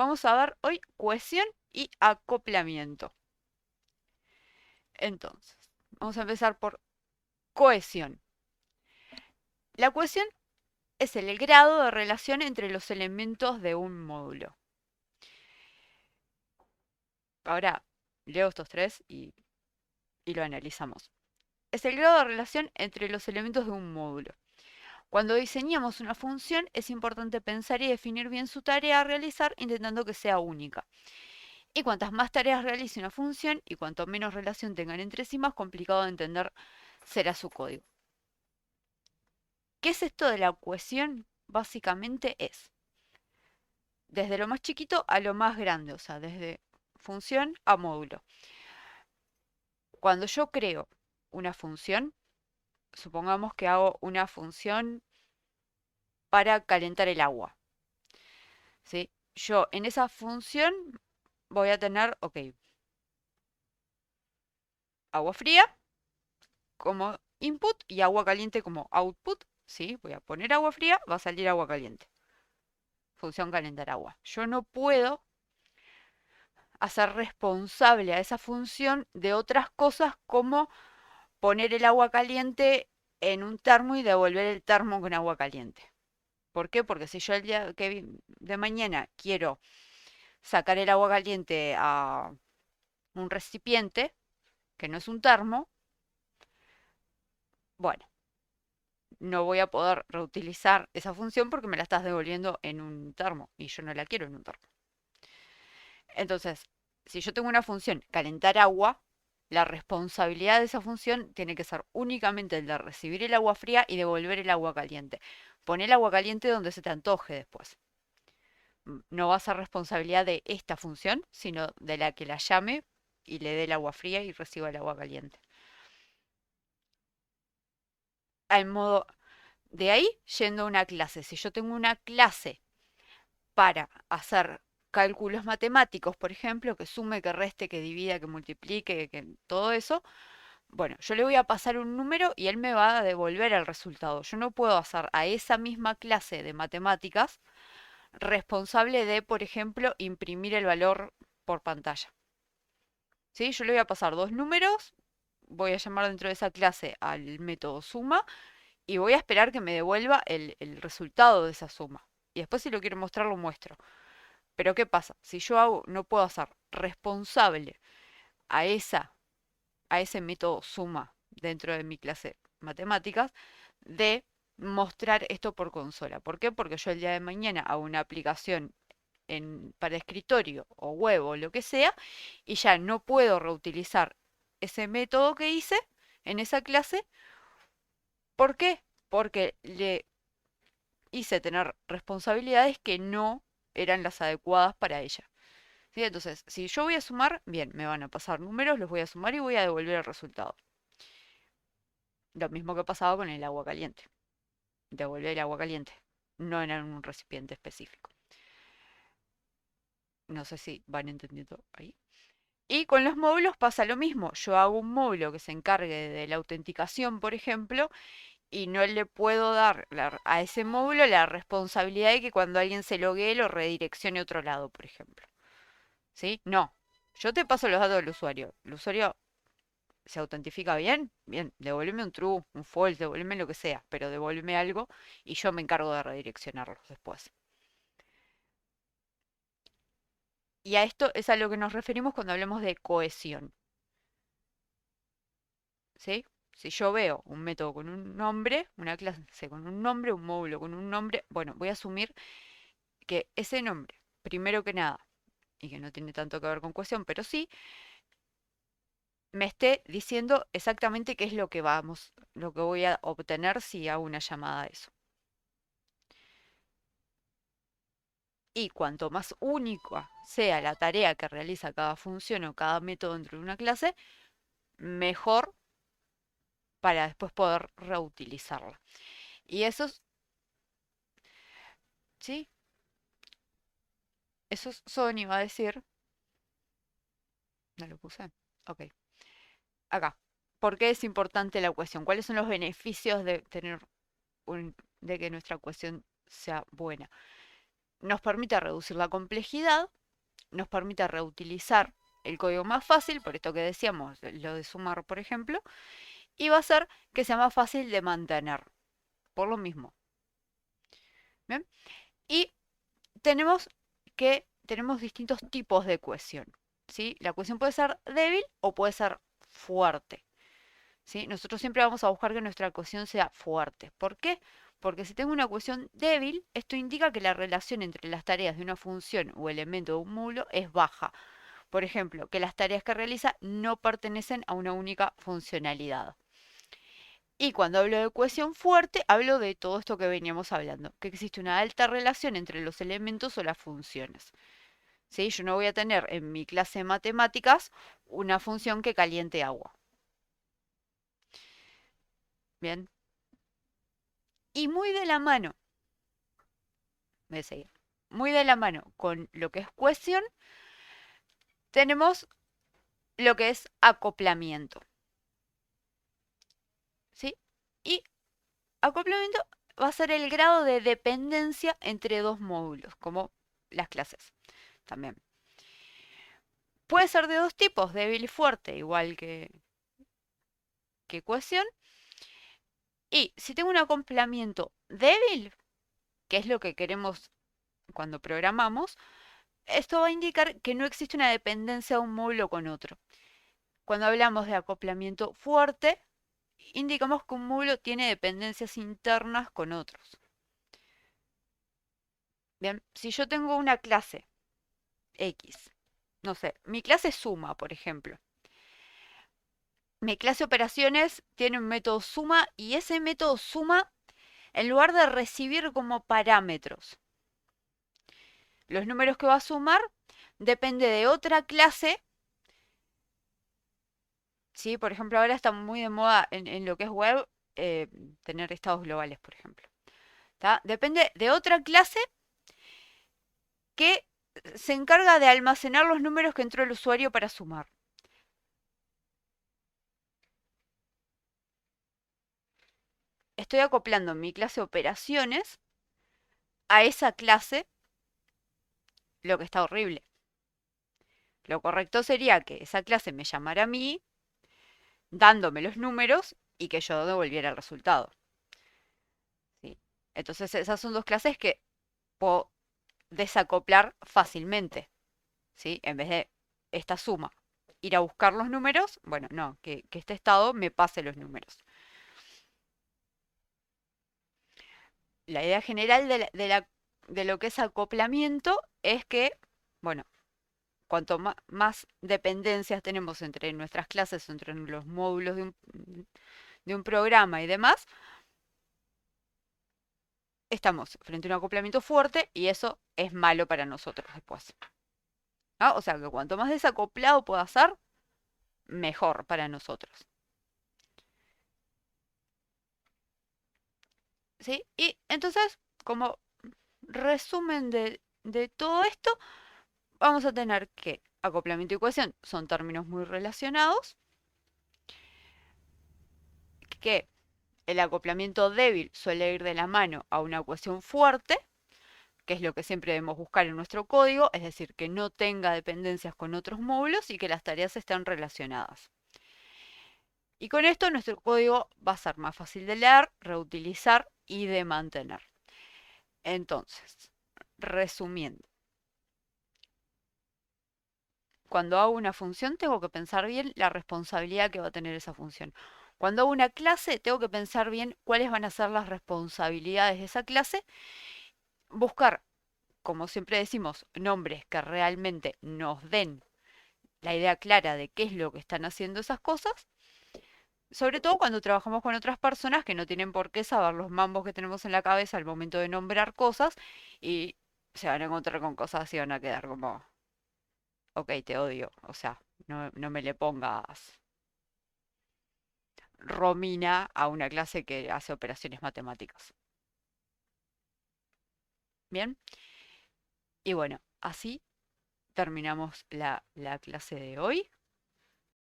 Vamos a ver hoy cohesión y acoplamiento. Entonces, vamos a empezar por cohesión. La cohesión es el grado de relación entre los elementos de un módulo. Ahora leo estos tres y lo analizamos. Es el grado de relación entre los elementos de un módulo. Cuando diseñamos una función es importante pensar y definir bien su tarea a realizar intentando que sea única. Y cuantas más tareas realice una función y cuanto menos relación tengan entre sí, más complicado de entender será su código. ¿Qué es esto de la cohesión? Básicamente es desde lo más chiquito a lo más grande, o sea, desde función a módulo. Cuando yo creo una función, supongamos que hago una función para calentar el agua, ¿sí? Yo en esa función voy a tener, ok, agua fría como input y agua caliente como output, ¿sí? Voy a poner agua fría, va a salir agua caliente. Función calentar agua. Yo no puedo hacer responsable a esa función de otras cosas como poner el agua caliente en un termo y devolver el termo con agua caliente. ¿Por qué? Porque si yo el día de mañana quiero sacar el agua caliente a un recipiente, que no es un termo, bueno, no voy a poder reutilizar esa función porque me la estás devolviendo en un termo y yo no la quiero en un termo. Entonces, si yo tengo una función calentar agua, la responsabilidad de esa función tiene que ser únicamente el de recibir el agua fría y devolver el agua caliente. Pon el agua caliente donde se te antoje después. No va a ser responsabilidad de esta función, sino de la que la llame y le dé el agua fría y reciba el agua caliente. Al modo de ahí, yendo a una clase. Si yo tengo una clase para hacer cálculos matemáticos, por ejemplo, que sume, que reste, que divida, que multiplique, que todo eso, bueno, yo le voy a pasar un número y él me va a devolver el resultado. Yo no puedo hacer a esa misma clase de matemáticas responsable de, por ejemplo, imprimir el valor por pantalla. ¿Sí? Yo le voy a pasar dos números, voy a llamar dentro de esa clase al método suma y voy a esperar que me devuelva el resultado de esa suma. Y después si lo quiero mostrar, lo muestro. Pero ¿qué pasa? Si yo no puedo hacer responsable a a ese método suma dentro de mi clase matemáticas de mostrar esto por consola. ¿Por qué? Porque yo el día de mañana hago una aplicación para escritorio o web o lo que sea y ya no puedo reutilizar ese método que hice en esa clase. ¿Por qué? Porque le hice tener responsabilidades que no eran las adecuadas para ella. ¿Sí? Entonces, si yo voy a sumar, bien, me van a pasar números, los voy a sumar y voy a devolver el resultado. Lo mismo que pasaba con el agua caliente. Devolver el agua caliente, no en un recipiente específico. No sé si van entendiendo ahí. Y con los módulos pasa lo mismo. Yo hago un módulo que se encargue de la autenticación, por ejemplo, y no le puedo dar a ese módulo la responsabilidad de que cuando alguien se loguee lo redireccione a otro lado, por ejemplo. ¿Sí? No. Yo te paso los datos del usuario. El usuario se autentifica bien, bien, devuélveme un true, un false, devuélveme lo que sea, pero devuélveme algo y yo me encargo de redireccionarlos después. Y a esto es a lo que nos referimos cuando hablamos de cohesión. ¿Sí? Si yo veo un método con un nombre, una clase con un nombre, un módulo con un nombre, bueno, voy a asumir que ese nombre, primero que nada, y que no tiene tanto que ver con cohesión, pero sí, me esté diciendo exactamente qué es lo que voy a obtener si hago una llamada a eso. Y cuanto más única sea la tarea que realiza cada función o cada método dentro de una clase, mejor para después poder reutilizarla. Y sí, eso Sony va a decir, no lo puse, ok, acá. ¿Por qué es importante la ecuación? ¿Cuáles son los beneficios de tener de que nuestra ecuación sea buena? nos permite reducir la complejidad, nos permite reutilizar el código más fácil, por esto que decíamos, lo de sumar, por ejemplo, y va a hacer que sea más fácil de mantener, por lo mismo. ¿Bien? Y tenemos distintos tipos de cohesión, ¿sí? La cohesión puede ser débil o puede ser fuerte, ¿sí? Nosotros siempre vamos a buscar que nuestra cohesión sea fuerte. ¿Por qué? Porque si tengo una cohesión débil, esto indica que la relación entre las tareas de una función o elemento de un módulo es baja. Por ejemplo, que las tareas que realiza no pertenecen a una única funcionalidad. Y cuando hablo de cohesión fuerte, hablo de todo esto que veníamos hablando, que existe una alta relación entre los elementos o las funciones. ¿Sí? Yo no voy a tener en mi clase de matemáticas una función que caliente agua. Bien. Y muy de la mano, voy a seguir, muy de la mano con lo que es cohesión, tenemos lo que es acoplamiento. ¿Sí? Y acoplamiento va a ser el grado de dependencia entre dos módulos, como las clases también. Puede ser de dos tipos, débil y fuerte, igual que cohesión. Y si tengo un acoplamiento débil, que es lo que queremos cuando programamos, esto va a indicar que no existe una dependencia de un módulo con otro. Cuando hablamos de acoplamiento fuerte, indicamos que un módulo tiene dependencias internas con otros. Bien, si yo tengo una clase X, no sé, mi clase suma, por ejemplo. Mi clase operaciones tiene un método suma y ese método suma, en lugar de recibir como parámetros los números que va a sumar, depende de otra clase. ¿Sí? Por ejemplo, ahora está muy de moda en lo que es web eh, tener estados globales, por ejemplo. ¿Tá? Depende de otra clase que se encarga de almacenar los números que entró el usuario para sumar. Estoy acoplando mi clase operaciones a esa clase, lo que está horrible. Lo correcto sería que esa clase me llamara a mí, dándome los números y que yo devolviera el resultado. ¿Sí? Entonces esas son dos clases que puedo desacoplar fácilmente. ¿Sí? En vez de esta suma, ir a buscar los números, bueno, no, que este estado me pase los números. La idea general de lo que es acoplamiento es que, bueno, cuanto más dependencias tenemos entre nuestras clases, entre los módulos de un programa y demás, estamos frente a un acoplamiento fuerte y eso es malo para nosotros después. ¿No? O sea que cuanto más desacoplado pueda ser, mejor para nosotros. ¿Sí? Y entonces, como resumen de todo esto, vamos a tener que acoplamiento y cohesión son términos muy relacionados, que el acoplamiento débil suele ir de la mano a una cohesión fuerte, que es lo que siempre debemos buscar en nuestro código, es decir, que no tenga dependencias con otros módulos y que las tareas estén relacionadas. Y con esto nuestro código va a ser más fácil de leer, reutilizar y de mantener. Entonces, resumiendo, cuando hago una función tengo que pensar bien la responsabilidad que va a tener esa función. Cuando hago una clase tengo que pensar bien cuáles van a ser las responsabilidades de esa clase, buscar, como siempre decimos, nombres que realmente nos den la idea clara de qué es lo que están haciendo esas cosas, sobre todo cuando trabajamos con otras personas que no tienen por qué saber los mambos que tenemos en la cabeza al momento de nombrar cosas y se van a encontrar con cosas y van a quedar como, ok, te odio, o sea, no me le pongas Romina a una clase que hace operaciones matemáticas. Bien, y bueno, así terminamos la clase de hoy.